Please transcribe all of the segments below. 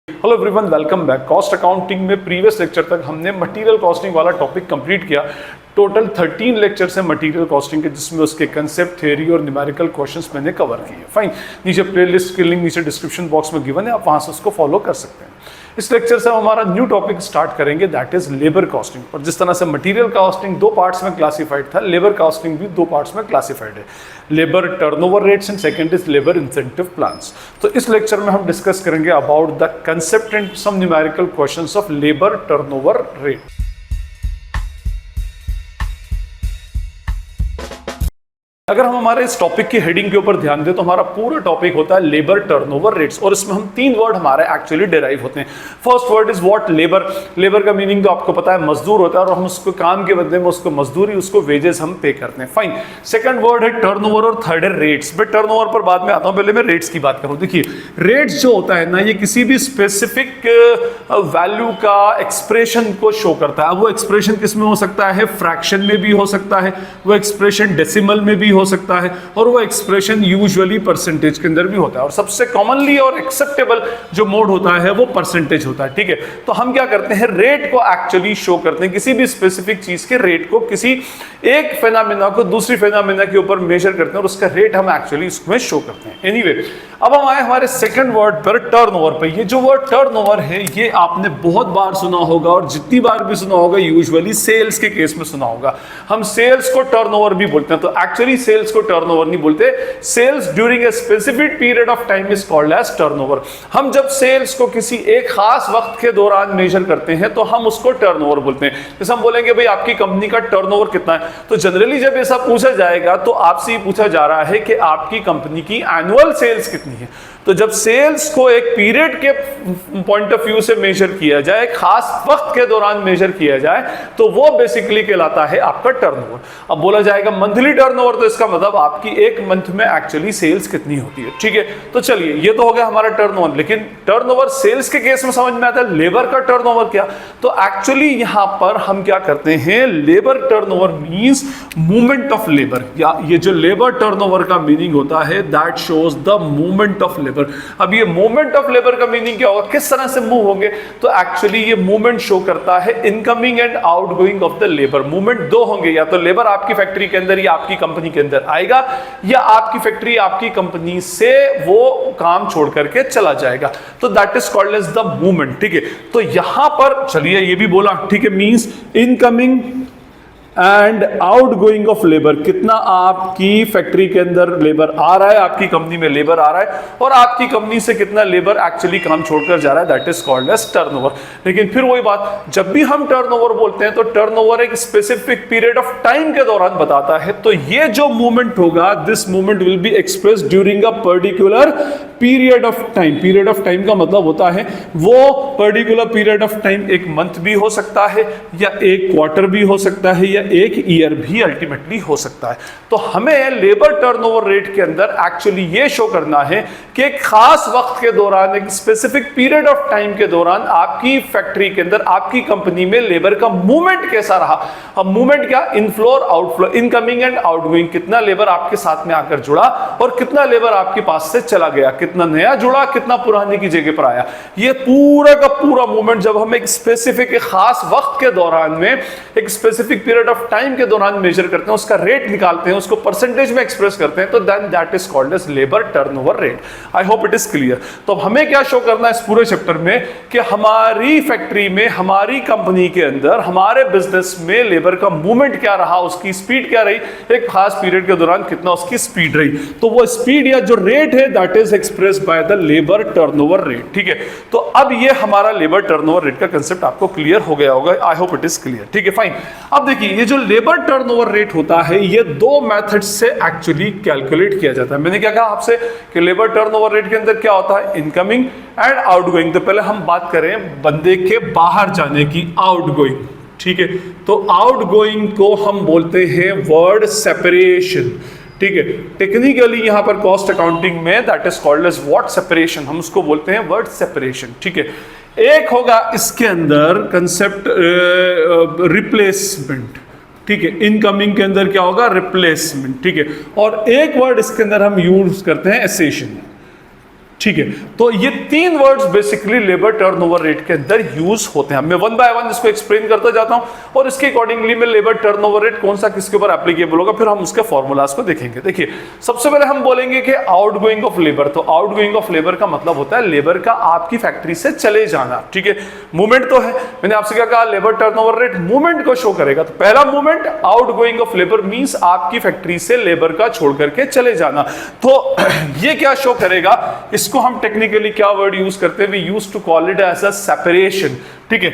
Hello everyone, welcome back. Cost accounting में previous lecture तक हमने मटेरियल कॉस्टिंग वाला टॉपिक कंप्लीट किया। टोटल 13 लेक्चर्स हैं मटेरियल कॉस्टिंग के, जिसमें उसके कंसेप्ट, थ्योरी और न्यूमेरिकल क्वेश्चंस मैंने कवर किए। फाइन, नीचे प्लेलिस्ट की लिंक नीचे डिस्क्रिप्शन बॉक्स में गिवन है, आप वहां से उसको फॉलो कर सकते हैं। इस लेक्चर से हम हमारा न्यू टॉपिक स्टार्ट करेंगे, दैट इज लेबर कॉस्टिंग। और जिस तरह से मटेरियल कॉस्टिंग दो पार्ट्स में क्लासिफाइड था, लेबर कॉस्टिंग भी दो पार्ट्स में क्लासिफाइड है। Labour turnover rates and second is labour incentive plans. तो इस लेक्चर में हम डिस्कस करेंगे about the concept and some numerical questions of labour turnover rate. अगर हम हमारे इस टॉपिक की हेडिंग के ऊपर ध्यान दें तो हमारा पूरा टॉपिक होता है लेबर टर्नओवर रेट्स, और इसमें हम तीन वर्ड हमारे एक्चुअली डिराइव होते हैं। First word is what, labour. Labour का मीनिंग तो आपको पता है, मजदूर होता है, और हम उसको काम के बदले में उसको मजदूरी, उसको वेजेस हम पे करते हैं। फाइन। सेकंड वर्ड है टर्नओवर और थर्ड है रेट्स। मैं टर्नओवर पर बाद में आता हूं, पहले मैं रेट्स की बात करूं। देखिए, रेट्स जो होता है ना, ये किसी भी स्पेसिफिक वैल्यू का एक्सप्रेशन को शो करता है। अब वो एक्सप्रेशन किस में हो सकता है? फ्रैक्शन में भी हो सकता है, वो एक्सप्रेशन डेसिमल में भी हो सकता है, और वो एक्सप्रेशन यूजुअली परसेंटेज के अंदर भी होता है। और सबसे कॉमनली और एक्सेप्टेबल जो मोड होता है वो परसेंटेज होता है। ठीक है, तो हम क्या करते हैं, रेट को एक्चुअली शो करते हैं, किसी भी स्पेसिफिक चीज के रेट को, किसी एक फेनोमेना को दूसरी फेनोमेना के ऊपर मेजर करते हैं और उसका रेट हम एक्चुअली इसमें शो करते हैं। एनीवे, अब हम आए हमारे सेकंड वर्ड पर, टर्नओवर पर। ये जो वर्ड टर्नओवर है, ये आपने बहुत बार सुना होगा, और जितनी बार भी सुना होगा यूजुअली सेल्स के केस में सुना होगा। हम सेल्स को टर्नओवर भी बोलते हैं, तो एक्चुअली सेल्स को टर्नओवर नहीं बोलते। Sales during a specific period of time is called as turnover. हम जब सेल्स को किसी एक खास वक्त के दौरान मेजर करते हैं तो हम उसको टर्नओवर बोलते हैं। जैसे हम बोलेंगे भाई आपकी कंपनी का टर्नओवर कितना है, तो जनरली जब ऐसा पूछा जाएगा तो आपसे ये पूछा जा रहा है कि आपकी कंपनी की एनुअल सेल्स कितनी है। तो जब सेल्स को एक पीरियड के पॉइंट ऑफ व्यू से मेजर किया जाए, खास वक्त के दौरान मेजर किया जाए, तो वो बेसिकली कहलाता है आपका टर्नओवर। अब बोला जाएगा मंथली टर्नओवर, तो इसका मतलब आपकी एक मंथ में एक्चुअली सेल्स कितनी होती है। ठीक है, तो चलिए, ये तो हो गया हमारा टर्नओवर। लेकिन टर्नओवर सेल्स के केस में समझ में आता है, लेबर का टर्नओवर क्या? तो एक्चुअली यहां पर हम क्या करते हैं, labour turnover means movement of labour, या ये जो लेबर टर्नओवर का मीनिंग होता है, that shows the movement of labour. अब ये मूवमेंट ऑफ लेबर का मीनिंग क्या होगा, किस तरह से मूव होंगे? तो एक्चुअली ये मूवमेंट शो करता है incoming and outgoing of the labour. Movement दो होंगे, या तो लेबर आपकी फैक्ट्री के अंदर या आपकी कंपनी के अंदर आएगा, या आपकी फैक्ट्री आपकी कंपनी से वो काम छोड़ करके चला जाएगा। तो that is called as the movement. ठीक है, तो यहां पर चलिए ये भी बोला, ठीक है, means incoming and out going of labour. कितना आपकी फैक्ट्री के अंदर लेबर आ रहा है, आपकी कंपनी में लेबर आ रहा है, और आपकी कंपनी से कितना लेबर एक्चुअली काम छोड़कर जा रहा है, that is called as turnover. लेकिन फिर वही बात, जब भी हम टर्नओवर बोलते हैं तो टर्नओवर एक स्पेसिफिक पीरियड ऑफ टाइम के दौरान बताता है। तो ये जो मूवमेंट होगा, this movement will be expressed during a particular period of time. Period of time का मतलब होता है वो पर्टिकुलर पीरियड ऑफ टाइम एक मंथ भी हो सकता है, या एक क्वार्टर भी हो सकता है, या एक ईयर भी अल्टीमेटली हो सकता है। तो हमें लेबर टर्नओवर रेट के अंदर एक्चुअली ये शो करना है कि एक खास वक्त के दौरान, एक स्पेसिफिक पीरियड ऑफ टाइम के दौरान आपकी फैक्ट्री के अंदर, आपकी कंपनी में लेबर का मूवमेंट कैसा रहा। अब मूवमेंट क्या? इनफ्लो और आउटफ्लो, इनकमिंग एंड आउटगोइंग। कितना लेबर आपके साथ में आकर जुड़ा और कितना लेबर आपके पास से चला गया, कितना नया जुड़ा, कितना पुराने की जगह पर आया। ये पूरा का पूरा मूवमेंट जब हम एक स्पेसिफिक, एक खास वक्त के दौरान में, एक स्पेसिफिक पीरियड ऑफ टाइम के दौरान मेजर करते हैं, उसका रेट निकालते हैं, उसको परसेंटेज में एक्सप्रेस करते हैं, तो then that is called as labour turnover rate. I hope it is clear. तो अब हमें क्या शो करना है इस पूरे चैप्टर में, कि हमारी फैक्ट्री में, हमारी कंपनी के अंदर, हमारे बिजनेस में लेबर का मूवमेंट क्या रहा, उसकी स्पीड क्या रही, एक खास पीरियड के दौरान कितना उसकी स्पीड रही। तो वो स्पीड या जो रेट है, that is expressed by the labour turnover rate. ठीक है, तो अब ये हमारा लेबर टर्नओवर रेट का कंसेप्ट आपको क्लियर हो गया होगा। आई होप इट इज क्लियर। ठीक है, फाइन। अब देखिए, ये जो लेबर टर्नओवर रेट होता है, ये दो मेथड से एक्चुअली कैलकुलेट किया जाता है। मैंने क्या कहा आपसे कि लेबर टर्नओवर रेट के अंदर क्या होता है, इनकमिंग एंड आउटगोइंग। तो पहले हम बात करें बंदे के बाहर जाने की, आउटगोइंग। ठीक है, तो आउटगोइंग को हम बोलते हैं वर्ड सेपरेशन। ठीक है, टेक्निकली यहां पर कॉस्ट अकाउंटिंग में that is called as what separation, हम उसको बोलते हैं वर्ड सेपरेशन। ठीक है, एक होगा इसके अंदर कंसेप्ट रिप्लेसमेंट। ठीक है, इनकमिंग के अंदर क्या होगा, रिप्लेसमेंट। ठीक है, और एक वर्ड इसके अंदर हम यूज करते हैं एसेशन। ठीक है, तो ये तीन words basically labour turnover rate के अंदर यूज होते हैं। मैं वन बाय वन इसको एक्सप्लेन करता जाता हूं और इसके अकॉर्डिंगली मैं लेबर टर्नओवर रेट कौन सा किसके ऊपर एप्लीकेबल होगा, फिर हम उसके फॉर्मूलाज को देखेंगे। देखिए, सबसे पहले हम बोलेंगे कि आउटगोइंग ऑफ लेबर। तो आउटगोइंग ऑफ लेबर का मतलब होता है लेबर का आपकी फैक्ट्री से चले जाना। ठीक है, मूवमेंट तो है, मैंने आपसे क्या कहा, लेबर टर्नओवर रेट मूवमेंट को शो करेगा। तो पहला movement outgoing of labour means आपकी फैक्ट्री से लेबर का छोड़ करके चले जाना। तो ये क्या शो करेगा, इसको हम टेक्निकली क्या वर्ड यूज करते हैं, we use to call it as a separation. ठीक है,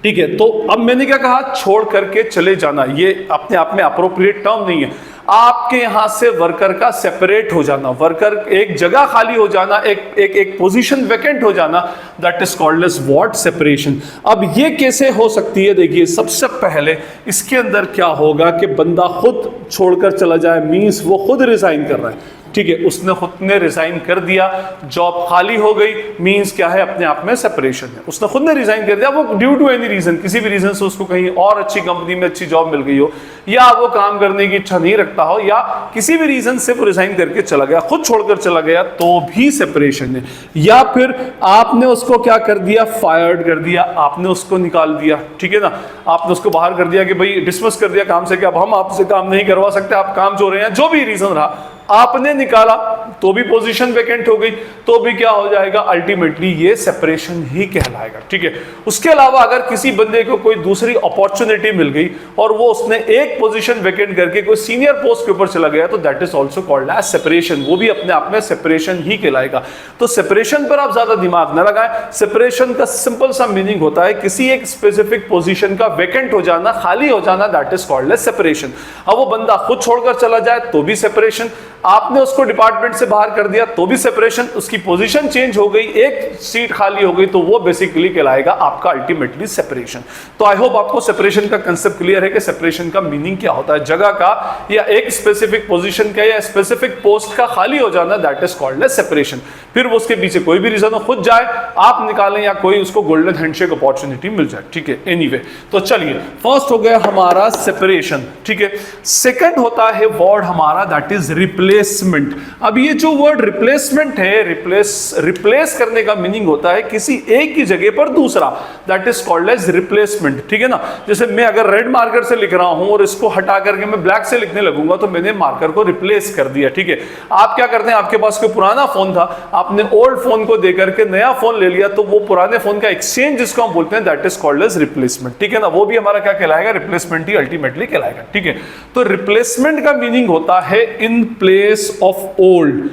ठीक है, तो अब मैंने क्या कहा, छोड़ करके चले जाना। ये अपने आप में अप्रोप्रिएट टर्म नहीं है। आपके यहां से वर्कर का सेपरेट हो जाना, वर्कर एक जगह खाली हो जाना, एक पोजीशन वैकेंट हो जाना, that is called as what, separation. अब ये कैसे हो सकती है, देखिए सबसे पहले इसके अंदर क्या होगा कि बंदा खुद छोड़कर चला जाए, मींस वो खुद रिजाइन कर रहा है। ठीक है, उसने खुद ने रिजाइन कर दिया, जॉब खाली हो गई, मींस क्या है, अपने आप में सेपरेशन है। उसने खुद ने रिजाइन कर दिया, वो ड्यू टू एनी रीजन, किसी भी रीजन से उसको कहीं और अच्छी कंपनी में अच्छी जॉब मिल गई हो, या वो काम करने की इच्छा नहीं रखता हो, या किसी भी रीजन से वो रिजाइन करके चला गया, खुद छोड़कर चला गया, तो भी सेपरेशन है। या फिर आपने उसको क्या कर दिया, फायर्ड कर दिया, आपने उसको निकाल दिया। ठीक है ना, आपने उसको बाहर कर दिया कि भाई डिसमिस कर दिया काम से कि अब हम आपसे काम नहीं करवा सकते, आप काम चोर रहे हैं, जो भी रीजन रहा, आपने निकाला तो भी पोजीशन वैकेंट हो गई, तो भी क्या हो जाएगा, अल्टीमेटली ये सेपरेशन ही कहलाएगा। ठीक है, उसके अलावा अगर किसी बंदे को कोई दूसरी अपॉर्चुनिटी मिल गई और वो उसने एक पोजीशन वैकेंट करके कोई सीनियर पोस्ट के ऊपर चला गया, तो that is also called as separation. वो भी अपने आप में सेपरेशन ही कहलाएगा। तो सेपरेशन पर आप ज्यादा दिमाग न लगाएं। सेपरेशन का सिंपल सा मीनिंग होता है किसी एक स्पेसिफिक पोजीशन का वैकेंट हो जाना, खाली हो जाना, that is called as separation. अब वो बंदा खुद छोड़कर चला जाए तो भी सेपरेशन, आपने उसको डिपार्टमेंट से बाहर कर दिया तो भी सेपरेशन, उसकी पोजीशन चेंज हो गई, एक सीट खाली हो गई, तो वो बेसिकली कहलाएगा आपका अल्टीमेटली सेपरेशन। तो आई होप आपको सेपरेशन का कंसेप्ट क्लियर है कि सेपरेशन का मीनिंग क्या होता है, जगह का या एक स्पेसिफिक पोजीशन का या स्पेसिफिक पोस्ट का खाली हो जाना, that is called as separation. फिर वो उसके पीछे कोई भी रीजन हो, खुद जाए, आप निकालें, या कोई उसको गोल्डन हैंडशेक अपॉर्चुनिटी मिल जाए। ठीक है, एनीवे, तो चलिए, फर्स्ट हो गया हमारा सेपरेशन। ठीक है, सेकंड होता है वर्ड हमारा दैट इज रिप्लेसमेंट। अब ये जो वर्ड रिप्लेसमेंट है, रिप्लेस करने का मीनिंग होता है किसी एक की जगह पर दूसरा, that is called as replacement. ठीक है ना, जैसे मैं अगर रेड मार्कर से लिख रहा हूं और इसको हटा करके मैं ब्लैक से लिखने लगूंगा, तो मैंने मार्कर को रिप्लेस कर दिया। ठीक है, आप क्या करते हैं, आपके पास कोई पुराना फोन था, आपने ओल्ड फोन को देकर के नया फोन ले लिया, तो वो पुराने फोन का एक्सचेंज जिसको हम बोलते हैं, that is called as replacement. ठीक है ना, वो भी हमारा क्या कहलाएगा, रिप्लेसमेंट ही अल्टीमेटली कहलाएगा। ठीक है, तो रिप्लेसमेंट का मीनिंग होता है इन प्लेस ऑफ ओल्ड,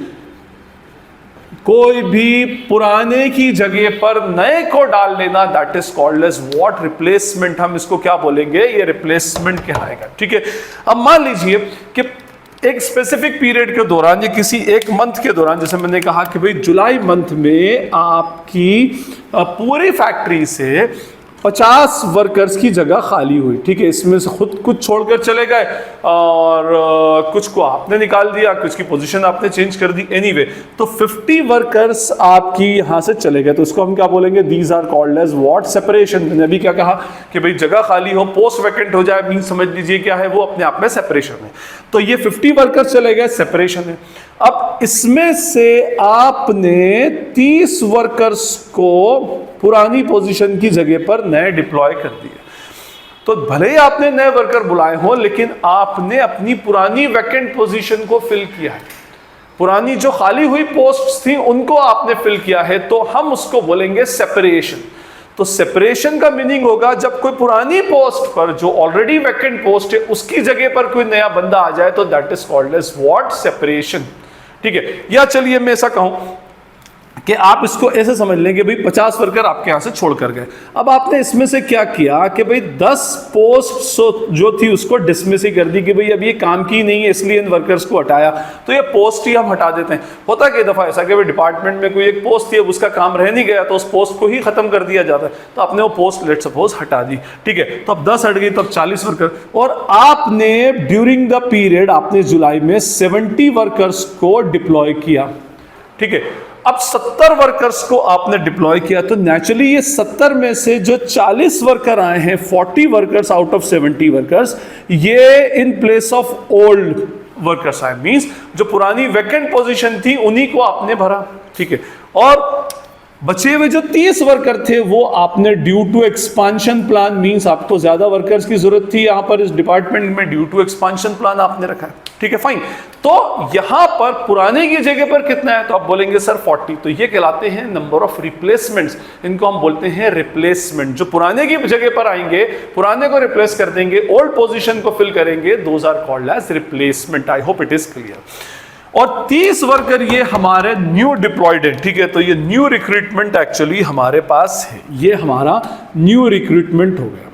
कोई भी पुराने की जगह पर नए को डाल लेना, that is called as what, replacement. हम इसको क्या बोलेंगे, ये रिप्लेसमेंट कहलाएगा। ठीक है, अब मान लीजिए कि एक स्पेसिफिक पीरियड के दौरान या किसी एक मंथ के दौरान, जैसे मैंने कहा कि भाई जुलाई मंथ में आपकी पूरी फैक्ट्री से 50 वर्कर्स की जगह खाली हुई। ठीक है, इसमें से खुद कुछ छोड़कर चले गए और कुछ को आपने निकाल दिया, कुछ की पोजीशन आपने चेंज कर दी। एनीवे, तो 50 वर्कर्स आपकी यहां से चले गए, तो इसको हम क्या बोलेंगे, these are called as what, separation. मैंने अभी क्या कहा कि भाई जगह खाली हो, पोस्ट वैकेंट हो जाए, मीन समझ लीजिए क्या है, वो अपने आप में सेपरेशन है। तो ये 50 वर्कर्स चले गए, सेपरेशन है। अब इसमें से आपने 30 वर्कर्स को पुरानी पोजीशन की जगह पर नए डिप्लॉय कर दिए। तो भले ही आपने नए वर्कर बुलाए हो, लेकिन आपने अपनी पुरानी वैकेंट पोजीशन को फिल किया है, पुरानी जो खाली हुई पोस्ट थी उनको आपने फिल किया है, तो हम उसको बोलेंगे सेपरेशन। तो सेपरेशन का मीनिंग होगा जब कोई पुरानी पोस्ट पर जो ऑलरेडी वैकेंट पोस्ट है उसकी जगह पर कोई नया बंदा आ जाए, तो that is called as what, separation. ठीक है, या चलिए मैं ऐसा कहूं कि आप इसको ऐसे समझ लेंगे, भाई 50 वर्कर आपके यहां से छोड़ कर गए। अब आपने इसमें से क्या किया कि भाई 10 पोस्ट जो थी उसको डिसमिस ही कर दी कि भाई अब ये काम की नहीं है, इसलिए इन वर्कर्स को हटाया, तो ये पोस्ट ही हम हटा देते हैं। होता कई दफा ऐसा कि भाई डिपार्टमेंट में कोई एक पोस्ट थी, अब उसका काम रह नहीं गया, तो उस पोस्ट को ही खत्म कर दिया जाता है, तो आपने वो पोस्ट लेट सपोज हटा दी। ठीक है, तो अब 10 हट गई, तो अब 40 वर्कर, और आपने ड्यूरिंग द पीरियड आपने जुलाई में 70 वर्कर्स को डिप्लॉय किया। ठीक है, अब 70 वर्कर्स को आपने डिप्लॉय किया, तो नेचुरली ये 70 में से जो 40 वर्कर आए हैं, 40 वर्कर्स आउट ऑफ 70 वर्कर्स, ये in place of old workers आए, मींस जो पुरानी वैकेंट पोजीशन थी उन्हीं को आपने भरा, ठीक है। और बचे हुए जो 30 वर्कर थे वो आपने due to expansion plan, means आपको ज्यादा वर्कर्स की जरूरत थी यहां पर इस डिपार्टमेंट में, ड्यू टू एक्सपांशन प्लान आपने रखा है, ठीक है, फाइन। तो यहां पर पुराने की जगह पर कितना है, तो आप बोलेंगे सर 40, तो ये कहलाते हैं नंबर ऑफ रिप्लेसमेंट्स, इनको हम बोलते हैं रिप्लेसमेंट। जो पुराने की जगह पर आएंगे, पुराने को रिप्लेस कर देंगे, ओल्ड पोजीशन को फिल करेंगे, those are called as replacement. I hope it is clear. और 30 वर्कर ये हमारे न्यू डिप्लॉयड है, ठीक है, तो ये न्यू रिक्रूटमेंट एक्चुअली हमारे पास है, ये हमारा न्यू रिक्रूटमेंट हो गया,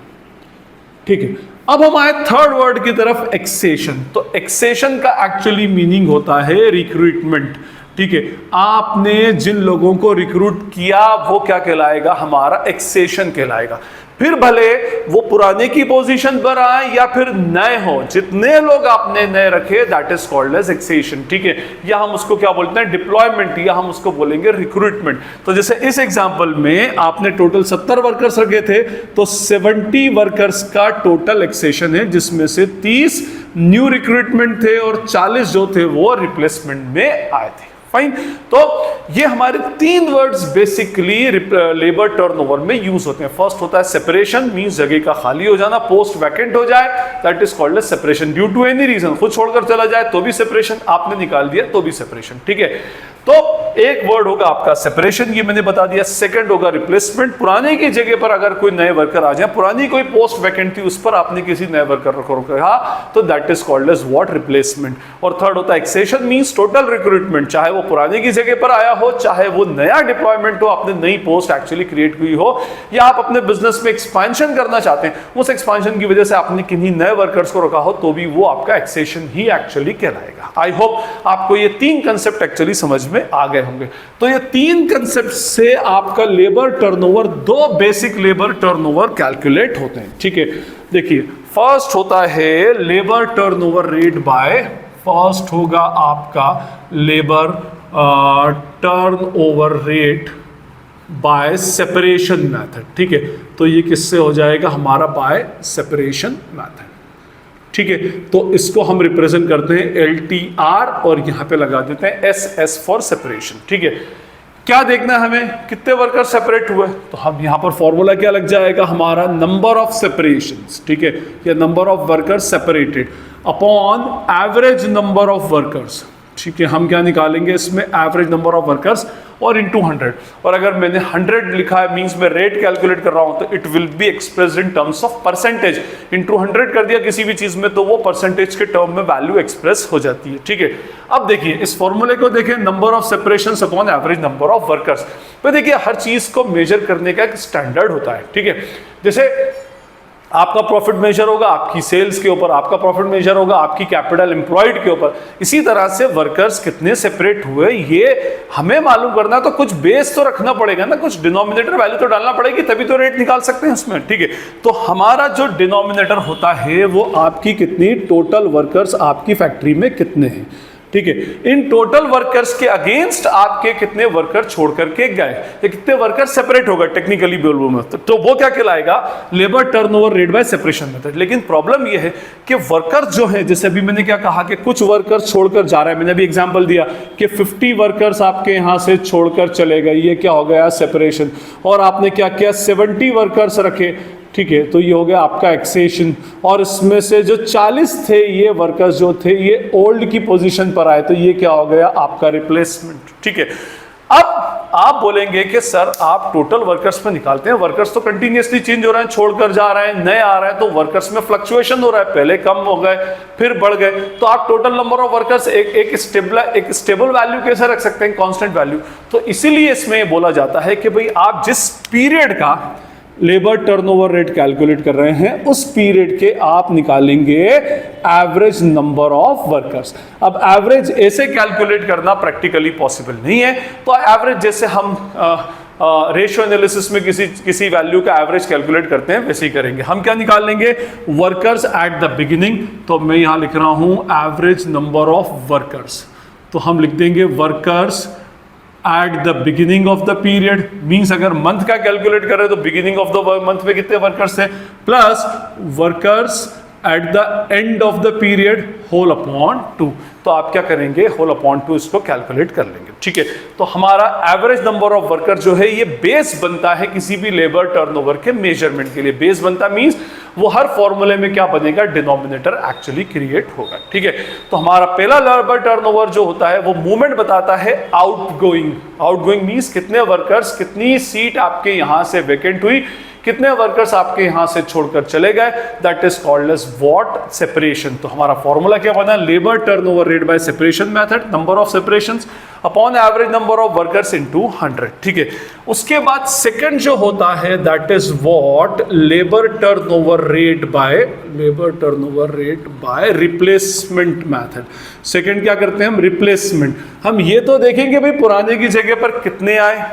ठीक है। अब हम आए थर्ड वर्ड की तरफ, एक्सेशन। तो एक्सेशन का एक्चुअली मीनिंग होता है रिक्रूटमेंट, ठीक है। आपने जिन लोगों को रिक्रूट किया वो क्या कहलाएगा, हमारा एक्सेशन कहलाएगा। फिर भले वो पुराने की पोजीशन पर आए या फिर नए हो, जितने लोग आपने नए रखे that is called as accession, ठीक है। या हम उसको क्या बोलते हैं, डिप्लॉयमेंट, या हम उसको बोलेंगे रिक्रूटमेंट। तो जैसे इस एग्जांपल में आपने टोटल 70 वर्कर्स रखे थे, तो 70 वर्कर्स का टोटल एक्सेशन है, जिसमें से 30 न्यू रिक्रूटमेंट थे और 40 जो थे वो रिप्लेसमेंट में आए थे, फाइन। तो ये हमारे 3 वर्ड्स बेसिकली लेबर टर्नओवर में यूज होते हैं। फर्स्ट होता है सेपरेशन, मींस जगह का खाली हो जाना, पोस्ट वैकेंट हो जाए, that is called as separation. Due to any reason, खुद छोड़कर चला जाए तो भी सेपरेशन, आपने निकाल दिया तो भी सेपरेशन, ठीक है। तो एक वर्ड होगा आपका सेपरेशन, ये मैंने बता दिया। सेकंड होगा रिप्लेसमेंट, पुराने की जगह पर अगर कोई नए वर्कर आ जाए, पुरानी कोई पोस्ट वैकेंट थी उस पर आपने किसी नए वर्कर को रखा, तो that is called as what, replacement. और थर्ड होता है एक्सेशन, मींस टोटल रिक्रूटमेंट, चाहे वो पुराने की जगह पर आया हो, चाहे वो नया डिप्लॉयमेंट हो, आपने नई पोस्ट एक्चुअली क्रिएट हुई हो, या आप अपने बिजनेस में एक्सपेंशन करना चाहते हैं, उस एक्सपेंशन की वजह से आपने किन्हीं नए वर्कर्स को रखा हो, तो भी वो आपका एक्सेशन ही एक्चुअली कहलाएगा। आई होप आपको ये 3 कंसेप्ट एक्चुअली समझ में आ गए होंगे। तो ये 3 कंसेप्ट से आपका labour turnover, 2 basic labour turnover calculate होते हैं, ठीक है। देखिए, फर्स्ट होता है labour turnover rate bye, first होगा आपका labour turnover rate by separation method, ठीक है। तो ये किससे हो जाएगा, हमारा बाय सेपरेशन मेथड, ठीक है। तो इसको हम रिप्रेजेंट करते हैं LTR और यहां पे लगा देते हैं SS फॉर सेपरेशन, ठीक है। क्या देखना है हमें, कितने वर्कर सेपरेट हुए, तो हम यहां पर फॉर्मूला क्या लग जाएगा, हमारा नंबर ऑफ सेपरेशंस, ठीक है, या number of workers separated upon average number of workers, ठीक है। हम क्या निकालेंगे इसमें, एवरेज नंबर ऑफ वर्कर्स और इनटू 100। और अगर मैंने 100 लिखा है, मींस मैं रेट कैलकुलेट कर रहा हूं, तो it will be expressed in terms of percentage. Into 100 कर दिया किसी भी चीज में, तो वो परसेंटेज के टर्म में वैल्यू एक्सप्रेस हो जाती है, ठीक है। अब देखिए इस फॉर्मूले को देखें, number of separations upon average number of workers. तो देखिए हर चीज को मेजर करने का एक स्टैंडर्ड होता है, ठीक है। जैसे आपका प्रॉफिट मेजर होगा आपकी सेल्स के ऊपर, आपका प्रॉफिट मेजर होगा आपकी कैपिटल एम्प्लॉयड के ऊपर। इसी तरह से वर्कर्स कितने सेपरेट हुए ये हमें मालूम करना, तो कुछ बेस तो रखना पड़ेगा ना, कुछ डिनोमिनेटर वैल्यू तो डालना पड़ेगी, तभी तो रेट निकाल सकते हैं उसमें, ठीक है। तो हमारा जो डिनोमिनेटर होता है वो आपकी कितनी टोटल वर्कर्स आपकी फैक्ट्री में कितने हैं, ठीक है। इन टोटल वर्कर्स के अगेंस्ट आपके कितने वर्कर छोड़ करके गए, या कितने वर्कर सेपरेट हो गए टेक्निकली बोलूं मैं, तो वो क्या कहलाएगा, labour turnover rate by separation method. लेकिन प्रॉब्लम ये है कि वर्कर्स जो है, जैसे अभी मैंने क्या कहा कि कुछ वर्कर्स छोड़कर जा रहा है, मैंने अभी एग्जांपल दिया कि 50 वर्कर्स आपके यहां से छोड़कर चले गए, ये क्या हो गया, सेपरेशन। और आपने क्या किया, 70 वर्कर्स रखे, ठीक है, तो ये हो गया आपका एक्सेशन। और इसमें से जो 40 थे ये वर्कर्स जो थे ये ओल्ड की पोजीशन पर आए, तो ये क्या हो गया आपका रिप्लेसमेंट, ठीक है। अब आप बोलेंगे कि सर आप टोटल वर्कर्स पे निकालते हैं, वर्कर्स तो कंटिन्यूअसली चेंज हो रहे हैं, छोड़कर जा रहे हैं, नए आ रहे हैं, तो वर्कर्स में फ्लक्चुएशन हो रहा है, पहले कम हो गए फिर बढ़ गए, तो आप टोटल नंबर ऑफ वर्कर्स एक स्टेबल वैल्यू कैसे रख सकते हैं, कांस्टेंट वैल्यू। तो इसीलिए इसमें बोला जाता है कि भाई आप जिस पीरियड का लेबर टर्नओवर रेट कैलकुलेट कर रहे हैं उस पीरियड के आप निकालेंगे एवरेज नंबर ऑफ वर्कर्स। अब एवरेज ऐसे कैलकुलेट करना प्रैक्टिकली पॉसिबल नहीं है, तो एवरेज जैसे हम रेशियो एनालिसिस में किसी वैल्यू का एवरेज कैलकुलेट करते हैं वैसे ही करेंगे। हम क्या निकाल लेंगे, वर्कर्स एट द बिगिनिंग, तो मैं यहां लिख रहा हूं एवरेज नंबर ऑफ वर्कर्स, तो हम लिख देंगे workers at the beginning of the period, means अगर मंथ का कैलकुलेट करें तो बिगिनिंग ऑफ द मंथ में कितने वर्कर्स थे, plus workers at the end of the period whole upon 2। तो आप क्या करेंगे, होल अपॉन 2 इसको कैलकुलेट कर लेंगे। ठीक है, तो हमारा एवरेज नंबर ऑफ वर्कर जो है ये बेस बनता है किसी भी लेबर टर्नओवर के मेजरमेंट के लिए। बेस बनता मींस वो हर फॉर्मूले में क्या बनेगा, डिनोमिनेटर एक्चुअली क्रिएट होगा। ठीक है, तो हमारा पहला लेबर टर्नओवर जो होता है वो मूवमेंट बताता है आउटगोइंग। आउटगोइंग मींस कितने वर्कर्स, कितनी सीट आपके यहां से वेकेंट हुई, कितने वर्कर्स आपके यहां से छोड़कर चले गए, that is called as what, separation. तो हमारा फॉर्मूला क्या बना, labour turnover rate by separation method, number of separations upon average number of workers into 100। ठीक है, उसके बाद सेकंड जो होता है that is what, labour turnover rate by replacement method. Second क्या करते हैं हम, रिप्लेसमेंट। हम ये तो देखेंगे भाई पुराने की जगह पर कितने आए,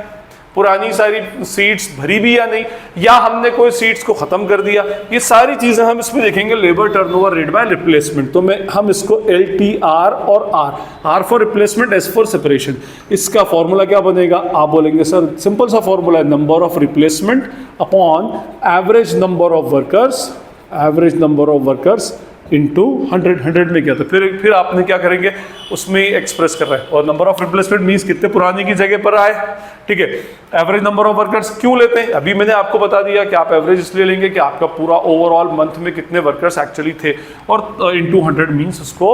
पुरानी सारी सीट्स भरी भी या नहीं, या हमने कोई सीट्स को खत्म कर दिया, ये सारी चीजें हम इसमें देखेंगे labour turnover rate by replacement. तो हम इसको LTR और R for replacement, S for separation, इसका फॉर्मूला क्या बनेगा, आप बोलेंगे सर सिंपल सा फॉर्मूला है, number of replacement upon average number of workers into 100 में क्या था, फिर आपने क्या करेंगे उसमें एक्सप्रेस कर रहा है, और नंबर ऑफ रिप्लेसमेंट मींस कितने पुराने की जगह पर आए। ठीक है, एवरेज नंबर ऑफ वर्कर्स क्यों लेते हैं, अभी मैंने आपको बता दिया कि आप एवरेज इसलिए लेंगे कि आपका पूरा ओवरऑल मंथ में कितने वर्कर्स एक्चुअली थे, और इनटू 100 मींस उसको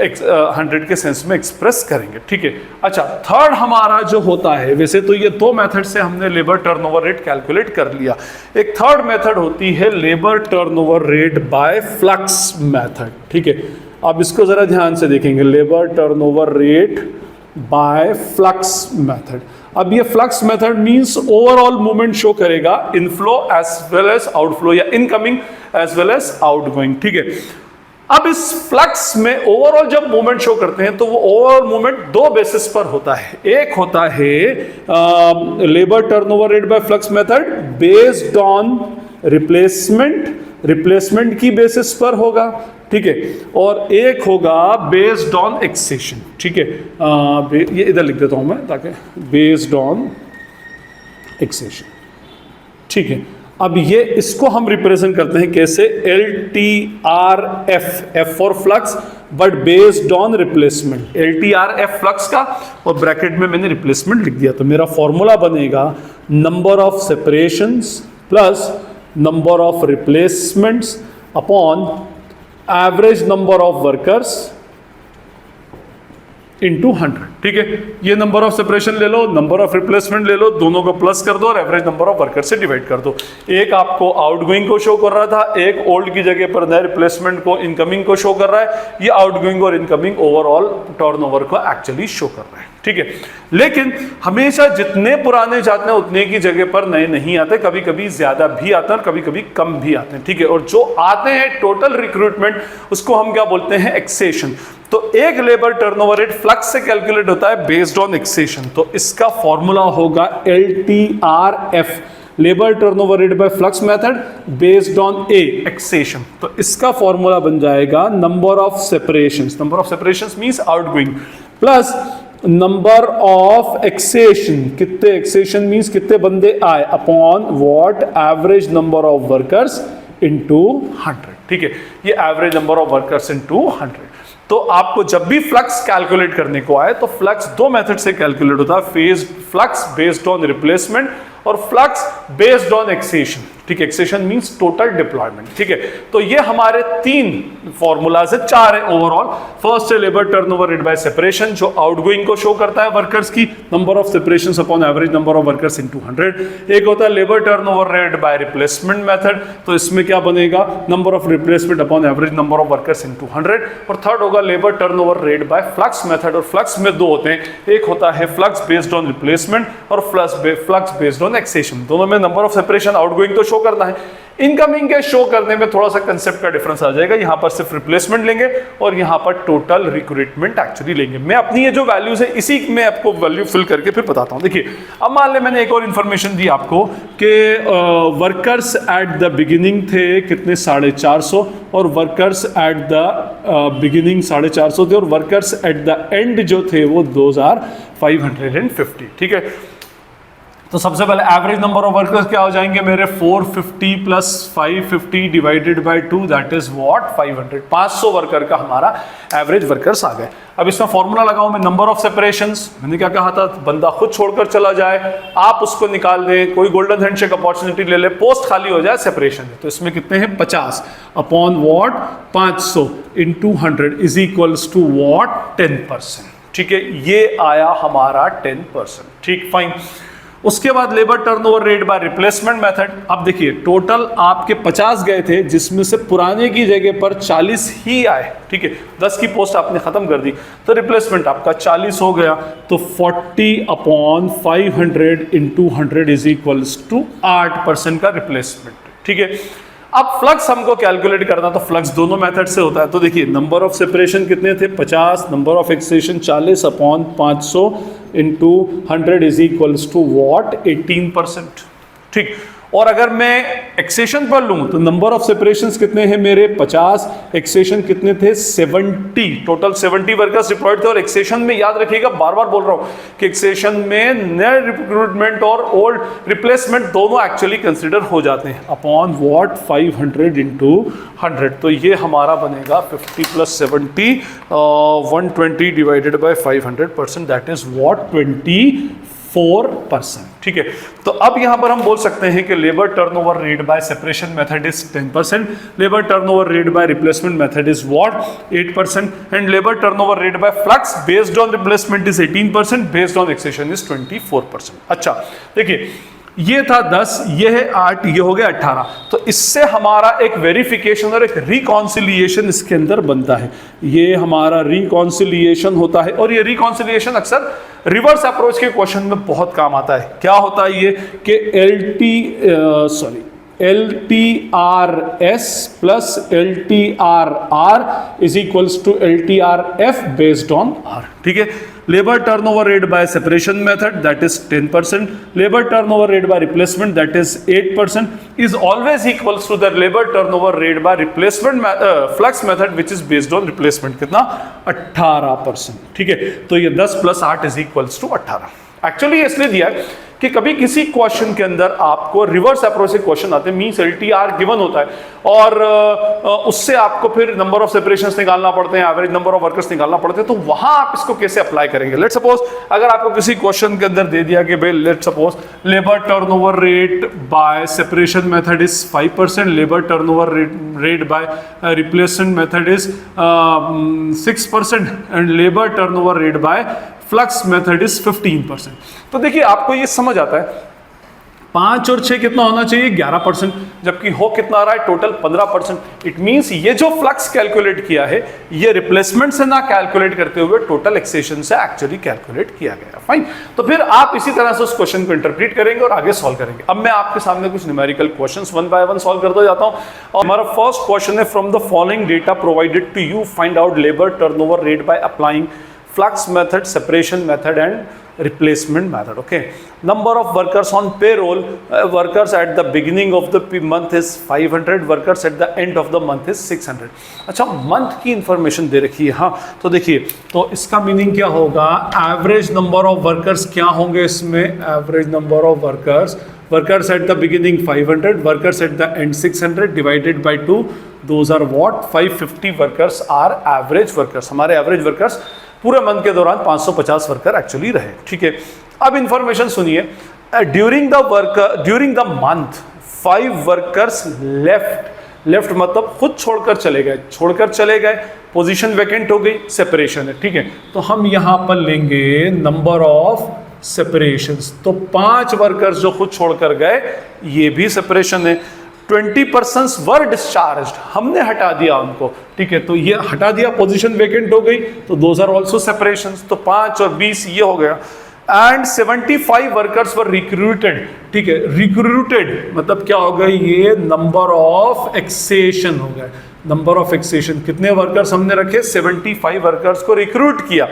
100 के सेंस में एक्सप्रेस करेंगे। ठीक है, अच्छा थर्ड हमारा जो होता है, वैसे तो ये दो मेथड से हमने लेबर टर्नओवर रेट कैलकुलेट कर लिया, एक थर्ड मेथड होती है labour turnover rate by flux method. ठीक है, अब इसको जरा ध्यान से देखेंगे, labour turnover rate by flux method. अब ये flux method means overall movement show करेगा, inflow as well as outflow, या incoming as well as outgoing. ठीक है, अब इस फ्लक्स में ओवरऑल जब मूवमेंट शो करते हैं तो वो ओवरऑल मूवमेंट दो बेसिस पर होता है। एक होता है labour turnover rate by flux method based on replacement की बेसिस पर होगा। ठीक है, और एक होगा बेस्ड ऑन एक्सेशन। ठीक है, ये इधर लिख देता हूं मैं ताकि बेस्ड ऑन एक्सेशन। ठीक है, अब ये इसको हम रिप्रेजेंट करते हैं कैसे, LTRF, F for flux but based on replacement, LTRF flux का, और ब्रैकेट में मैंने रिप्लेसमेंट लिख दिया। तो मेरा फॉर्मूला बनेगा number of separations plus number of replacements upon average number of workers into 100। ठीक है, ये नंबर ऑफ सेपरेशन ले लो, नंबर ऑफ रिप्लेसमेंट ले लो, दोनों को प्लस कर दो और एवरेज नंबर ऑफ वर्कर से डिवाइड कर दो। एक आपको आउटगोइंग को शो कर रहा था, एक ओल्ड की जगह पर नए रिप्लेसमेंट को, इनकमिंग को शो कर रहा है, ये आउटगोइंग और इनकमिंग ओवरऑल टर्नओवर को एक्चुअली शो कर रहा है। ठीक है, लेकिन हमेशा जितने पुराने जाते हैं उतने की जगह पर नए नहीं आते, कभी कभी ज्यादा भी आते हैं और कभी कभी कम भी आते हैं। ठीक है, और जो आते हैं टोटल रिक्रूटमेंट, उसको हम क्या बोलते हैं, एक्सेशन। तो एक लेबर टर्नओवर रेट फ्लक्स से कैलकुलेट होता है बेस्ड ऑन एक्सेशन, तो इसका फॉर्मूला होगा LTRF, labour turnover rate by flux method based on accession. तो इसका फॉर्मूला बन जाएगा number of separations means outgoing plus number of accession, कितने एक्सेशन मींस कितने बंदे आए, upon what, average number of workers into 100। ठीक है, ये average number of workers into 100। तो आपको जब भी फ्लक्स कैलकुलेट करने को आए तो फ्लक्स दो मेथड से कैलकुलेट होता है, phase flux based on replacement और फ्लक्स बेस्ड ऑन एक्सेशन। ठीक है, एक्सेशन मींस टोटल डिप्लॉयमेंट। ठीक है, तो ये हमारे तीन फॉर्मूलाज है, चार है ओवरऑल। फर्स्ट है labour turnover rate by separation, जो आउटगोइंग को शो करता है वर्कर्स की, number of separations upon average number of workers into 100। एक होता है labour turnover rate by replacement method, तो इसमें क्या बनेगा, number of replacement upon average number of workers into 100। और थर्ड होगा labour turnover rate by flux method, और फ्लक्स में दो होते हैं, एक होता है फ्लक्स बेस्ड ऑन रिप्लेसमेंट और फ्लक्स बेस्ड ऑन एक्सेशन। दोनों में नंबर ऑफ सेपरेशन आउटगोइंग तो शो करना है, इनकमिंग के शो करने में थोड़ा सा कंसेप्ट का डिफरेंस आ जाएगा, यहां पर सिर्फ रिप्लेसमेंट लेंगे और यहां पर टोटल रिक्रूटमेंट एक्चुअली लेंगे। मैं अपनी ये जो वैल्यूज है इसी में आपको वैल्यू फिल करके फिर बताता हूं। देखिए, अब मान ले मैंने एक और इंफॉर्मेशन दी आपको कि वर्कर्स एट द बिगिनिंग थे कितने, 450, और वर्कर्स एट द बिगिनिंग 450 थे, और वर्कर्स एट द एंड जो थे वो 2550। ठीक है, तो सबसे पहले एवरेज नंबर ऑफ वर्कर्स क्या हो जाएंगे मेरे 450 plus 550 divided by 2 that is what 500। 500 worker का हमारा एवरेज वर्कर्स आ गए। अब इसमें फॉर्मूला लगाऊं मैं, नंबर ऑफ सेपरेशंस, मैंने क्या कहा था, बंदा खुद छोड़कर चला जाए, आप उसको निकाल दें, कोई गोल्डन हैंडशेक अपॉर्चुनिटी ले ले, पोस्ट खाली हो जाए सेपरेशन। तो इसमें कितने हैं 50 upon what 500 into 100 is equals to what 10%। ठीक है, ये आया हमारा 10%। ठीक, फाइन। उसके बाद labour turnover rate by replacement method. अब देखिए टोटल आपके 50 गए थे जिसमें से पुराने की जगह पर 40 ही आए। ठीक है, 10 की पोस्ट आपने खत्म कर दी तो रिप्लेसमेंट आपका 40 हो गया। तो 40 upon 500 into 100 is equals to 8% का रिप्लेसमेंट। ठीक है, अब फ्लक्स हमको कैलकुलेट करना, तो फ्लक्स दोनों मेथड से होता है। तो देखिए नंबर ऑफ सेपरेशन कितने थे 50, number of accession 40 upon 500 into 100 is equals to what 18%। ठीक, और अगर मैं एक्सेशन पर लूं तो नंबर ऑफ सेपरेशंस कितने हैं मेरे 50, एक्सेशन कितने थे 70, टोटल 70 वर्कर्स डिप्लॉयड थे। और एक्सेशन में याद रखिएगा, बार बार बोल रहा हूं कि एक्सेशन में नए रिक्रूटमेंट और ओल्ड रिप्लेसमेंट दोनों एक्चुअली कंसिडर हो जाते हैं। अपॉन व्हाट 500 इंटू 100, तो ये हमारा बनेगा 50 plus 70 120 divided by 500% that is what 24%। ठीक है, तो अब यहां पर हम बोल सकते हैं कि labour turnover rate by separation method is 10%, labour turnover rate by replacement method is what 8%, and labour turnover rate by flux based on replacement is 18%, based on accession is 24%। अच्छा देखिए, ये था 10, ये है 8, ये हो गया 18। तो इससे हमारा एक वेरिफिकेशन और एक रिकॉन्सिलिएशन इसके अंदर बनता है। ये हमारा रिकॉन्सिलिएशन होता है, और ये रिकॉन्सिलिएशन अक्सर रिवर्स अप्रोच के क्वेश्चन में बहुत काम आता है। क्या होता है ये कि LTRS plus LTRR is equals to LTRF based on R। ठीक है, labour turnover rate by separation method that is 10%, labour turnover rate by replacement that is 8% is always equals to the labour turnover rate by replacement flux method which is based on replacement. कितना 18%। ठीक है, तो ये 10 plus 8 is equals to 18। Actually इसलिए दिया है कि कभी किसी क्वेश्चन के अंदर आपको रिवर्स अप्रोच से क्वेश्चन आते हैं, मींस LTR गिवन होता है और उससे आपको फिर नंबर ऑफ सेपरेशंस निकालना पड़ते हैं, एवरेज नंबर ऑफ वर्कर्स निकालना पड़ते हैं। तो वहां आप इसको कैसे अप्लाई करेंगे? लेट्स सपोज अगर आपको किसी क्वेश्चन के अंदर दे दिया कि भाई let's suppose labour turnover rate by separation method is 5%, labour turnover rate by replacement method is 6% and labour turnover rate by flux method is 15%। तो देखिए आपको ये समझ आता है 5 और 6 कितना होना चाहिए 11%, जबकि हो कितना आ रहा है टोटल 15%। इट मींस ये जो फ्लक्स कैलकुलेट किया है ये रिप्लेसमेंट से ना कैलकुलेट करते हुए टोटल एक्सेशन से एक्चुअली कैलकुलेट किया गया। फाइन, तो फिर आप इसी तरह से उस क्वेश्चन को इंटरप्रेट करेंगे और आगे सॉल्व करेंगे। अब मैं आपके सामने कुछ न्यूमेरिकल क्वेश्चंस 1 बाय 1 सॉल्व करता जाता हूं। और हमारा फर्स्ट क्वेश्चन है from the following data provided to you find out labour turnover rate by applying flux method, separation method and replacement method. Okay, number of workers on payroll, workers at the beginning of the month is 500, workers at the end of the month is 600. अच्छा, month की information दे रखी है। हाँ, तो देखिए, तो इसका meaning क्या होगा, एवरेज नंबर ऑफ वर्कर्स क्या होंगे इसमें, average number of workers at the beginning 500, workers at the end 600 divided by 2, those are what 550 workers are average workers। हमारे एवरेज वर्कर्स पूरे मंथ के दौरान 550 वर्कर एक्चुअली रहे। ठीक है, अब इंफॉर्मेशन सुनिए, during the month 5 workers left मतलब खुद छोड़कर चले गए, पोजीशन वैकेंट हो गई, सेपरेशन है। ठीक है, तो हम यहां पर लेंगे नंबर ऑफ सेपरेशंस। तो 5 वर्कर्स जो खुद छोड़कर गए ये भी सेपरेशन है। 20% वर डिस्चार्ज, हमने हटा दिया उनको। ठीक है, तो ये हटा दिया, पोजीशन वेकेंट हो गई, तो दोज आर ऑल्सो सेपरेशंस। तो 5 और 20 ये हो गया। And 75 workers were recruited. ठीक है, रिक्रूटेड मतलब क्या हो गया, ये नंबर ऑफ एक्सेशन हो गया। नंबर ऑफ एक्सेशन कितने वर्कर्स हमने रखे, 75 वर्कर्स को रिक्रूट किया।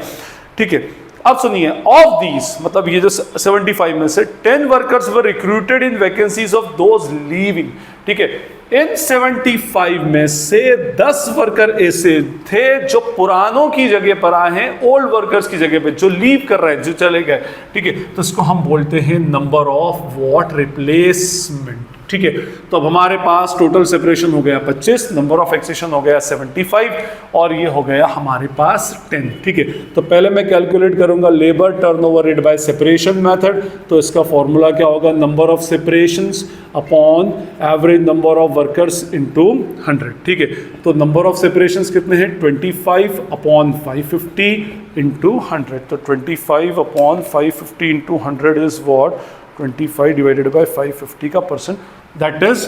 ठीक है, अब सुनिए, ऑफ दीज मतलब ये जो 75 में से 10 workers were recruited in vacancies of those leaving, ठीक है, इन 75 में से 10 वर्कर ऐसे थे जो पुरानों की जगह पर आए हैं, ओल्ड वर्कर्स की जगह पे, जो लीव कर रहे हैं, जो चले गए, ठीक है, तो इसको हम बोलते हैं नंबर ऑफ व्हाट रिप्लेसमेंट, ठीक है। तो अब हमारे पास टोटल सेपरेशन हो गया 25, नंबर ऑफ एक्सेशन हो गया 75 और ये हो गया हमारे पास 10, ठीक है। तो पहले मैं कैलकुलेट करूंगा labour turnover rate by separation method, तो इसका फॉर्मूला क्या होगा, number of separations upon average number of workers into 100, ठीक है। तो नंबर ऑफ सेपरेशंस कितने हैं, 25 अपॉन 550 इंटू 100, तो 25 upon 550 into 100 is what, 25 divided by 550 का परसेंट, दैट इज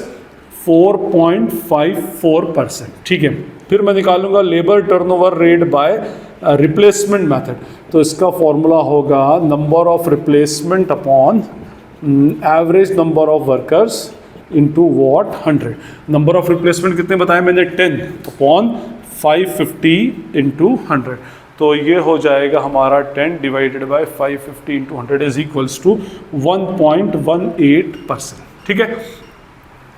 4.54%, ठीक है। फिर मैं निकालूंगा labour turnover rate by replacement method, तो इसका फॉर्मूला होगा number of replacement upon average number of workers into what, 100। Number of replacement कितने बताए मैंने, 10 अपॉन 550 इंटू 100, तो ये हो जाएगा हमारा 10 divided by 550 into 100 is equals to 1.18%, ठीक है।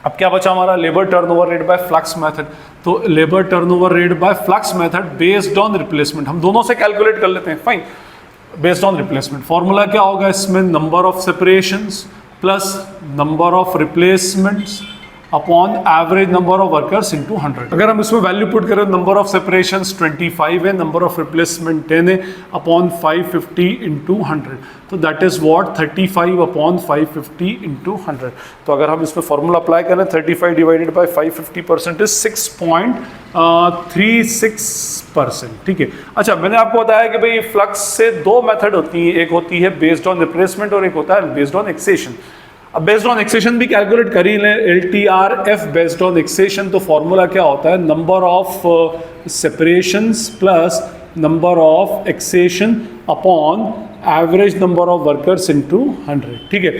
अब क्या बचा हमारा, labour turnover rate by flux method, तो labour turnover rate by flux method based on replacement, हम दोनों से कैलकुलेट कर लेते हैं, fine. Based on replacement formula क्या होगा इसमें, number of separations plus number of replacements upon average number of workers into 100। अगर हम इसमें वैल्यू पुट करें, नंबर ऑफ सेपरेशंस 25 है, नंबर ऑफ रिप्लेसमेंट 10 है, अपॉन 550 इंटू 100, तो that is what 35 upon 550 into 100। तो अगर हम इसमें फॉर्मूला अप्लाई करें, 35 डिवाइडेड बाय 550% इज 6.36%, ठीक है। अच्छा, मैंने आपको बताया कि भाई फ्लक्स से दो मेथड होती है, एक होती है बेस्ड ऑन रिप्लेसमेंट और एक होता है बेस्ड ऑन एक्सेशन। अब बेस्ड ऑन एक्सेशन भी कैलकुलेट कर ही लें, LTRF बेस्ड ऑन एक्सेशन, तो फॉर्मूला क्या होता है, number of separations plus number of accession upon average number of workers into 100, ठीक है।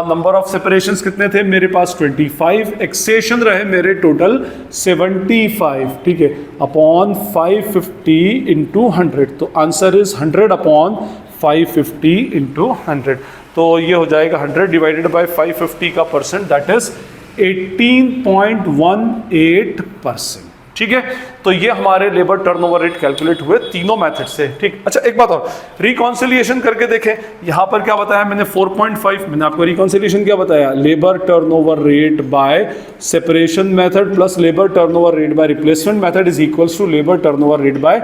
नंबर ऑफ सेपरेशंस कितने थे मेरे पास, 25, एक्सेशन रहे मेरे टोटल 75, ठीक है, अपॉन 550 इंटू 100, तो आंसर इज 100 अपॉन 550 इंटू 100, तो ये हो जाएगा 100 डिवाइडेड बाय 550 का परसेंट, दैट इज 18.18%, ठीक है। तो ये हमारे लेबर टर्नओवर रेट कैलकुलेट हुए तीनों मेथड से, ठीक। अच्छा, एक बात और, रिकॉन्सिलिएशन करके देखें, यहां पर क्या बताया मैंने 4.5, मैंने आपको रिकॉन्सिलिएशन क्या बताया, labour turnover rate by separation method plus labour turnover rate by replacement method is equals to labour turnover rate by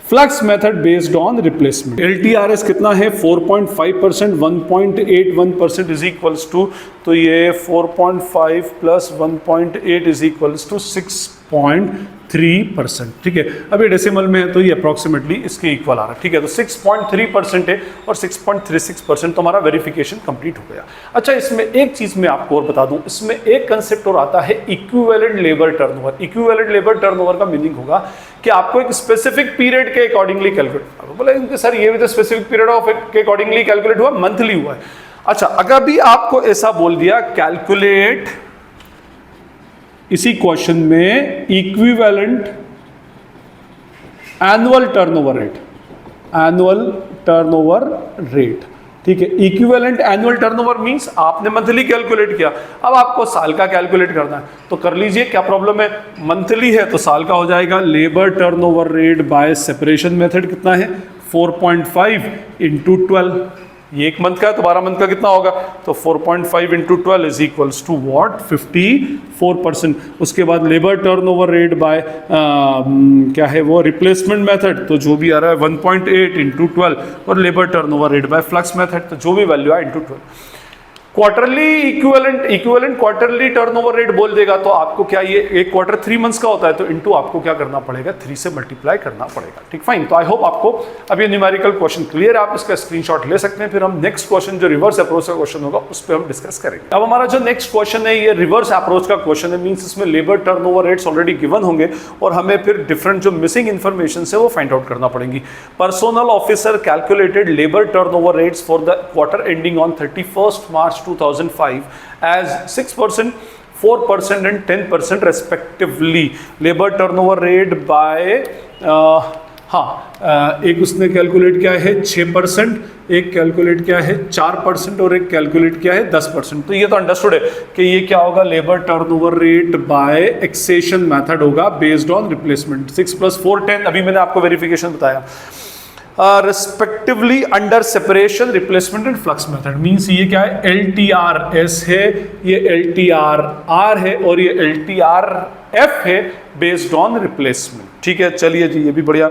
flux method based on replacement. LTRS कितना है, 4.5%, 1.81% इज इक्वल्स टू, तो ये 4.5 प्लस 1.8 इज इक्वल्स टू 6.3%, ठीक है। अब ये decimal में है तो ये अप्रॉक्सीमेटली इसके इक्वल आ रहा है, ठीक है। तो 6.3% है और 6.36% तो हमारा वेरिफिकेशन कंप्लीट हो गया। अच्छा, इसमें एक चीज मैं आपको और बता दूं, इसमें एक कंसेप्ट और आता है equivalent labour turnover. Equivalent labour turnover का मीनिंग होगा कि आपको एक स्पेसिफिक पीरियड के अकॉर्डिंगली कैलकुलेट, बोले सर ये भी तो स्पेसिफिक पीरियड ऑफ के अकॉर्डिंगली कैलकुलेट हुआ, मंथली हुआ है। अच्छा, अगर भी आपको ऐसा बोल दिया कैलकुलेट इसी क्वेश्चन में equivalent annual turnover rate, annual turnover rate, ठीक है। इक्विवेलेंट एनुअल टर्नओवर मींस आपने मंथली कैलकुलेट किया, अब आपको साल का कैलकुलेट करना है, तो कर लीजिए, क्या प्रॉब्लम है, मंथली है तो साल का हो जाएगा। Labour turnover rate by separation method कितना है, 4.5 इंटू 12, ये एक मंथ का है तो 12 मंथ का कितना होगा, तो 4.5 into 12 is equals to what, 54%। उसके बाद लेबर टर्नओवर रेट बाय क्या है वो, रिप्लेसमेंट मेथड, तो जो भी आ रहा है 1.8 इंटू 12, और labour turnover rate by flux method, तो जो भी वैल्यू आए into 12। Quarterly equivalent quarterly turnover rate बोल देगा तो आपको क्या, ये एक क्वार्टर 3 मंथ्स का होता है, तो इनटू आपको क्या करना पड़ेगा, 3 से मल्टीप्लाई करना पड़ेगा, ठीक, फाइन। तो आई होप आपको अब ये न्यूमेरिकल क्वेश्चन क्लियर है, आप इसका स्क्रीनशॉट ले सकते हैं। फिर हम नेक्स्ट क्वेश्चन जो रिवर्स अप्रोच का क्वेश्चन होगा उस पर हम डिस्कस करेंगे। अब हमारा जो नेक्स्ट क्वेश्चन है ये रिवर्स अप्रोच का क्वेश्चन है, मींस इसमें labour turnover rates already given होंगे और हमें फिर डिफरेंट जो मिसिंग इन्फॉर्मेशन है वो फाइंड आउट करना पड़ेगी। Personal officer calculated labour turnover rates for the quarter ending on 31st March 2005 as 6%, 4% and 10% respectively. Labor turnover rate by हाँ, एक उसने कैलकुलेट किया है 6%, एक कैलकुलेट किया है 4% और एक कैलकुलेट किया है 10%। तो ये तो अंडरस्टूड है कि ये क्या होगा, labour turnover rate by accession method होगा बेस्ड ऑन रिप्लेसमेंट। 6 + 4 10, अभी मैंने आपको वेरिफिकेशन बताया। Respectively under separation, replacement and flux method. Means ये क्या है, LTRS है, ये LTRR है और ये LTRF है बेस्ड ऑन रिप्लेसमेंट। ठीक है, चलिए जी, ये भी बढ़िया।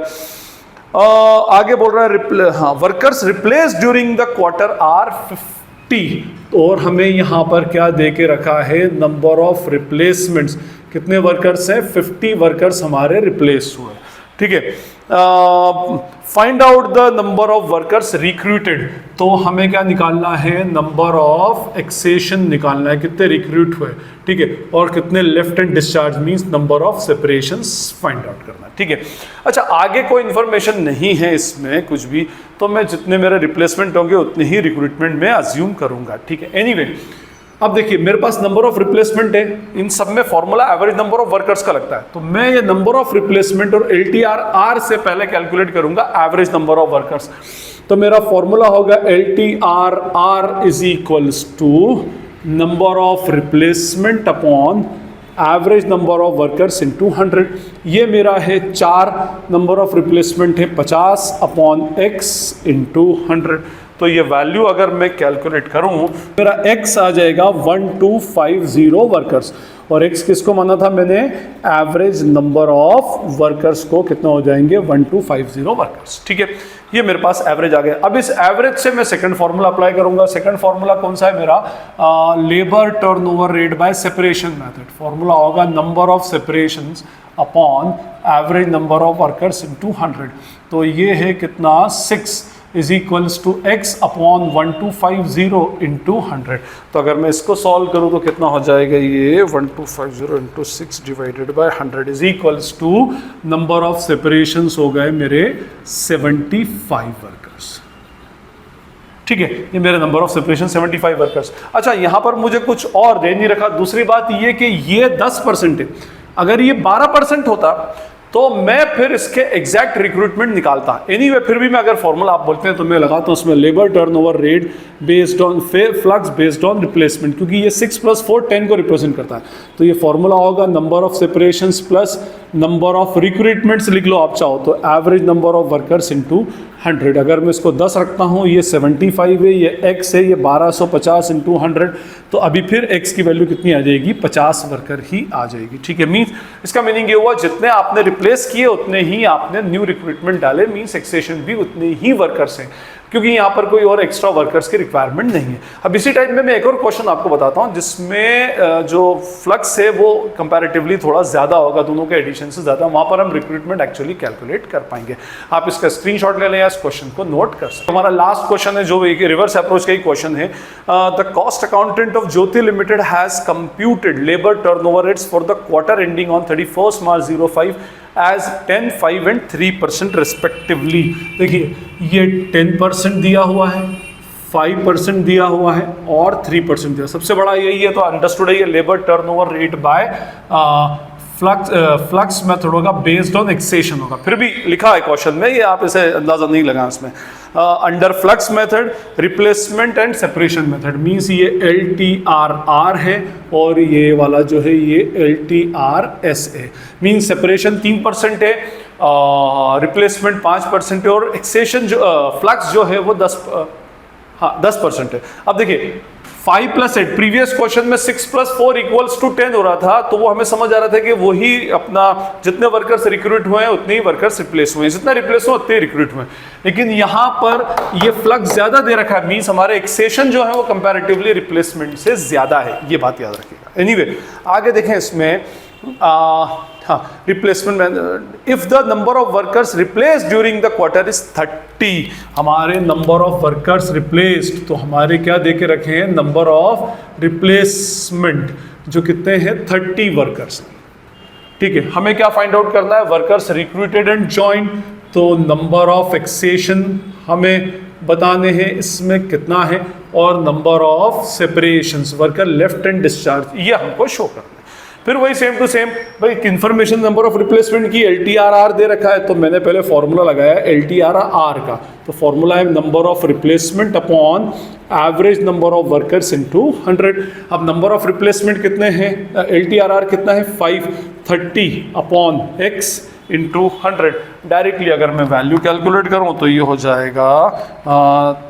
आगे बोल रहा है workers replace during the quarter are 50, और हमें यहाँ पर क्या दे के रखा है, नंबर ऑफ रिप्लेसमेंट्स। कितने वर्कर्स हैं, 50 वर्कर्स हमारे रिप्लेस हुए। ठीक है, find out the number of workers recruited, तो हमें क्या निकालना है, नंबर ऑफ एक्सेशन निकालना है, कितने रिक्रूट हुए। ठीक है, और कितने left and discharge, means number of separations find out करना है। ठीक है, अच्छा, आगे कोई इंफॉर्मेशन नहीं है इसमें कुछ भी, तो मैं जितने मेरे रिप्लेसमेंट होंगे उतने ही रिक्रूटमेंट में अज्यूम करूंगा। ठीक है, एनीवे अब देखिए मेरे पास नंबर ऑफ रिप्लेसमेंट है, इन सब में formula average number of workers का लगता है, तो मैं ये नंबर ऑफ रिप्लेसमेंट और LTRR से पहले कैलकुलेट करूंगा एवरेज नंबर ऑफ वर्कर्स। तो मेरा फॉर्मूला होगा LTRR is equals to number of replacement upon average number of workers in 200। ये मेरा है 4, नंबर ऑफ रिप्लेसमेंट है 50 अपॉन x इंटू 100। तो ये वैल्यू अगर मैं कैलकुलेट करूं, मेरा x आ जाएगा 1250 वर्कर्स, और x किसको माना था मैंने, एवरेज नंबर ऑफ वर्कर्स को, कितना हो जाएंगे 1250 वर्कर्स। ठीक है, ये मेरे पास एवरेज आ गया। अब इस एवरेज से मैं सेकंड फार्मूला अप्लाई करूंगा। सेकंड फार्मूला कौन सा है मेरा, labour turnover rate by separation method. Formula होगा number of separations upon average number of workers in 200। तो ये है कितना, 6 is equals to x upon 1250 into 100। तो अगर मैं इसको सॉल्व करूं तो कितना हो जाएगा, ये 1250 into 6 divided by 100 is equals to number of separations हो गए मेरे 75 वर्कर्स। ठीक है, ये मेरे नंबर ऑफ सेपरेशन 75 वर्कर्स। अच्छा, यहां पर मुझे कुछ और दे नहीं रखा। दूसरी बात ये कि ये 10% है, अगर ये 12% होता तो मैं फिर इसके एग्जैक्ट रिक्रूटमेंट निकालता। एनीवे फिर भी मैं अगर फॉर्मूला आप बोलते हैं तो मैं लगाता हूं उसमें labour turnover rate based on flux based on replacement, क्योंकि ये 6 + 4 10 को रिप्रेजेंट करता है। तो ये फॉर्मूला होगा number of separations plus number of recruitments, लिख लो आप चाहो तो, average number of workers into 100। अगर मैं इसको 10 रखता हूँ, ये 75 है, ये x है, ये 1250 इंटू 100, तो अभी फिर x की वैल्यू कितनी आ जाएगी, 50 वर्कर ही आ जाएगी। ठीक है, मीन्स इसका मीनिंग ये हुआ जितने आपने रिप्लेस किए उतने ही आपने न्यू रिक्रूटमेंट डाले, मीन्स एक्सेशन भी उतने ही वर्कर्स हैं, क्योंकि यहाँ पर कोई और एक्स्ट्रा वर्कर्स की रिक्वायरमेंट नहीं है। अब इसी टाइप में मैं एक और क्वेश्चन आपको बताता हूँ जिसमें जो फ्लक्स है वो कंपैरेटिवली थोड़ा ज़्यादा होगा, दोनों के एडिशन से ज़्यादा, वहाँ पर हम रिक्रूटमेंट एक्चुअली कैलकुलेट कर पाएंगे। आप इसका स्क्रीनशॉट ले लें या इस क्वेश्चन को नोट कर सकते। हमारा लास्ट क्वेश्चन है जो एक रिवर्स अप्रोच का ही क्वेश्चन है। The cost accountant of Jyoti limited has computed labour turnover rates for the quarter ending on 31 March 05 as 10, 5 and 3% respectively. देखिए ये 10% दिया हुआ है, 5% दिया हुआ है और 3% दिया। सबसे बड़ा यही है, तो अंडरस्टूड है, ये labour turnover rate by flux method होगा, बेस्ड ऑन एक्सेशन होगा। फिर भी लिखा है क्वेश्चन में, ये आप इसे अंदाजा नहीं लगा इसमें। Under flux method, replacement and separation method, means ये LTRR है और ये वाला जो है ये LTRS है। मींस सेपरेशन 3% है, रिप्लेसमेंट 5% है और एक्सेशन जो फ्लक्स जो है वो 10% है। अब देखिए 5 + 8, प्रीवियस क्वेश्चन में 6 + 4 = 10 हो रहा था, तो वो हमें समझ आ रहा था कि वही अपना जितने वर्कर्स रिक्रूट हुए हैं उतने ही वर्कर्स रिप्लेस हुए हैं, जितना रिप्लेस हुआ उतने ही रिक्रूट हुए हैं। लेकिन यहाँ पर ये फ्लक्स ज्यादा दे रखा है, मींस हमारे एक्सेशन जो है वो कंपैरेटिवली रिप्लेसमेंट से ज्यादा है, ये बात याद रखिएगा। एनीवे आगे देखें इसमें, replacement, if the number of workers replace during the quarter is 30, हमारे नंबर ऑफ वर्कर्स रिप्लेस्ड, तो हमारे क्या दे के रखे हैं, नंबर ऑफ रिप्लेसमेंट जो कितने हैं 30 वर्कर्स। ठीक है, हमें क्या फाइंड आउट करना है, वर्कर्स रिक्रूटेड एंड जॉइंट, तो नंबर ऑफ एक्सेशन हमें बताने हैं इसमें कितना है, और number of separations, worker left and discharge, ये हमको शो करना है। फिर वही सेम टू सेम भाई इन्फॉर्मेशन नंबर ऑफ रिप्लेसमेंट की LTRR दे रखा है, तो मैंने पहले फॉर्मूला लगाया LTRR का, तो फॉर्मूला है number of replacement upon average number of workers into 100। अब नंबर ऑफ रिप्लेसमेंट कितने हैं, LTRR कितना है 530 अपॉन x इंटू 100। डायरेक्टली अगर मैं वैल्यू कैलकुलेट करूं तो ये हो जाएगा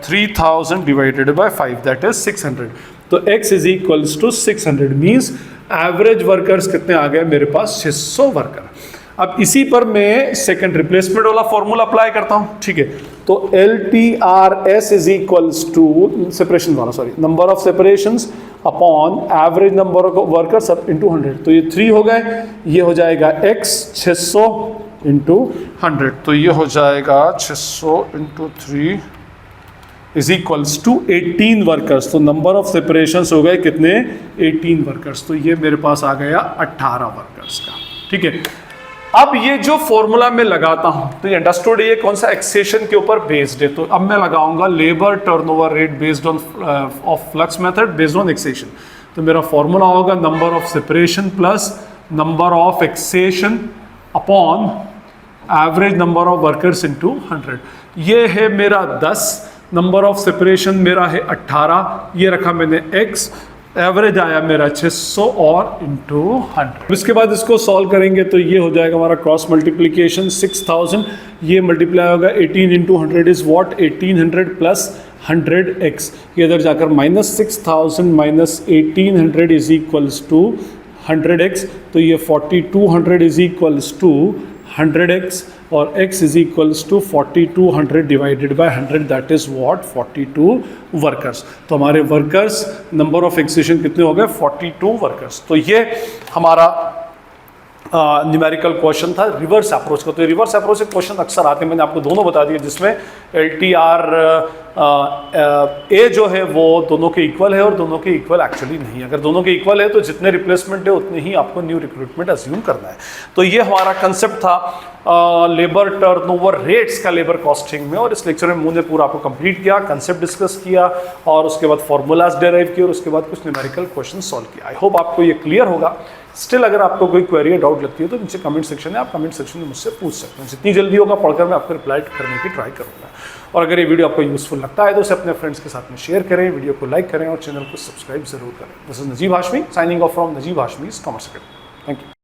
3000 डिवाइडेड बाय 5 दैट इज 600। तो x is equals to 600 means average workers कितने आ गए मेरे पास 600 वर्कर। अब इसी पर मैं सेकंड रिप्लेसमेंट वाला फॉर्मूला अप्लाई करता हूं, ठीक है। तो LTRS is equals to separation वाला sorry number of separations upon average number of workers into 100। तो ये 3 हो गए, ये हो जाएगा x 600 इंटू 100, तो ये हो जाएगा 600 into 3 is equals to 18 workers. तो नंबर ऑफ सेपरेशंस हो गए कितने 18 वर्कर्स, तो ये मेरे पास आ गया 18 वर्कर्स का, ठीक है। अब ये जो फॉर्मूला मैं लगाता हूं तो ये अंडरस्टूड ये कौन सा एक्सेशन के ऊपर बेस्ड है, तो अब मैं लगाऊंगा labour turnover rate based on of flux method based on accession. तो मेरा फॉर्मूला होगा number of separation plus number of accession upon average number of workers into 100। ये है मेरा 10, नंबर ऑफ सेपरेशन मेरा है 18, ये रखा मैंने x, एवरेज आया मेरा 600 और इंटू 100। इसके बाद इसको सॉल्व करेंगे तो ये हो जाएगा हमारा क्रॉस मल्टीप्लिकेशन 6000, ये मल्टीप्लाई होगा 18 into 100 is what 1800 plus 100x, ये इधर जाकर minus 6000 minus 1800 is equals to 100x, तो ये 4200 इज इक्वल्स टू 100x और x is equals to 4200 divided by 100 that is what 42 workers. तो हमारे वर्कर्स नंबर ऑफ एक्सेशन कितने हो गए 42 वर्कर्स। तो ये हमारा न्यूमेरिकल क्वेश्चन था रिवर्स अप्रोच का। तो रिवर्स अप्रोच से क्वेश्चन अक्सर आते हैं, मैंने आपको दोनों बता दिए, जिसमें LTR ए जो है वो दोनों के इक्वल है और दोनों के इक्वल एक्चुअली नहीं है। अगर दोनों के इक्वल है तो जितने रिप्लेसमेंट है उतने ही आपको न्यू रिक्रूटमेंट अज्यूम करना है। तो ये हमारा कंसेप्ट था लेबर टर्नओवर रेट्स का लेबर कॉस्टिंग में, और इस लेक्चर में मैंने पूरा आपको कंप्लीट किया, कंसेप्ट डिस्कस किया और उसके बाद फॉर्मूलाज डेराइव किए और उसके बाद कुछ न्यूमेरिकल क्वेश्चन सॉल्व किया। आई होप आपको ये क्लियर होगा। स्टिल अगर आपको कोई क्वेरी या डाउट लगती है तो नीचे कमेंट सेक्शन है, आप कमेंट सेक्शन में मुझसे पूछ सकते हैं। जितनी जल्दी होगा पढ़कर मैं आपको रिप्लाई करने की ट्राई करूँगा। और अगर ये वीडियो आपको यूजफुल लगता है तो उसे अपने फ्रेंड्स के साथ में शेयर करें, वीडियो को लाइक करें और चैनल को सब्सक्राइब जरूर करें। This is Najeeb Hashmi signing off from Najeeb Hashmi's commerce academy. Thank you.